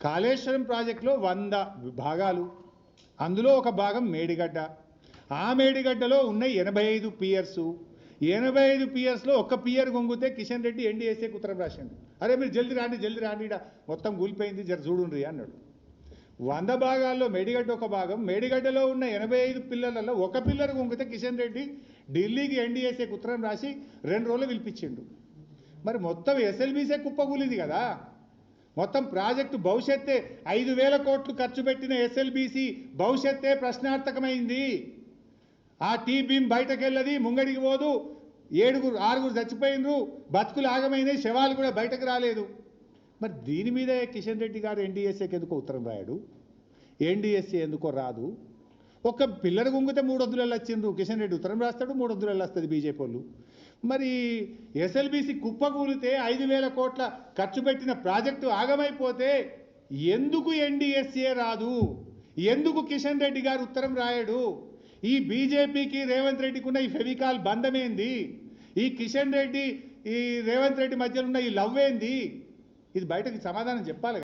కాళేశ్వరం ప్రాజెక్టులో 100 భాగాలు, అందులో ఒక భాగం మేడిగడ్డ. ఆ మేడిగడ్డలో ఉన్న 85 పియర్సు, 85 పియర్స్లో ఒక్క పియర్ గొంగితే కిషన్ రెడ్డి ఎన్డీఎస్ఏకి ఉత్తరం రాసిండు. అరే మీరు జల్ది రాండి ఈడ మొత్తం కూలిపోయింది, జర చూడుండ్రి అన్నాడు. 100 భాగాల్లో మేడిగడ్డ ఒక భాగం, మేడిగడ్డలో ఉన్న 85 పిల్లర్లలో ఒక పిల్లర్ గొంగితే కిషన్ రెడ్డి ఢిల్లీకి ఎన్డీఎస్ఏకి ఉత్తరం రాసి 2 రోజులు పిలిపించిండు. మరి మొత్తం ఎస్ఎల్బీసీ కుప్పకూలింది కదా. మొత్తం ప్రాజెక్టు భవిష్యత్తే 5,000 కోట్లు ఖర్చు పెట్టిన ఎస్ఎల్బీసీ భవిష్యత్తే ప్రశ్నార్థకమైంది. ఆ టీ బీమ్ బయటకెళ్ళది, ముంగడికి పోదు, 6 చచ్చిపోయినరు, బతుకులు ఆగమైనాయి, శవాలు కూడా బయటకు రాలేదు. మరి దీని మీద కిషన్ రెడ్డి గారు ఎన్డీఎస్ఏకి ఎందుకో ఉత్తరం రాయడు, ఎన్డీఎస్ఏ ఎందుకో రాదు. ఒక పిల్లర్ గుంగితే 300 వచ్చిండ్రు, కిషన్ రెడ్డి ఉత్తరం రాస్తాడు, 300 వస్తుంది బీజేపీ వాళ్ళు. మరి ఎస్ఎల్బీసీ కుప్పకూలితే 5,000 కోట్ల ఖర్చు పెట్టిన ప్రాజెక్టు ఆగమైపోతే ఎందుకు ఎన్డీఎస్ఏ రాదు, ఎందుకు కిషన్ రెడ్డి గారు ఉత్తరం రాయడు? ఈ బీజేపీకి రేవంత్ రెడ్డికి ఉన్న ఈ ఫెవికాల్ బంధమేంది? ఈ కిషన్ రెడ్డి ఈ రేవంత్ రెడ్డి మధ్యలో ఉన్న ఈ లవ్ ఏంది? ఇది బయటకి సమాధానం చెప్పాలి.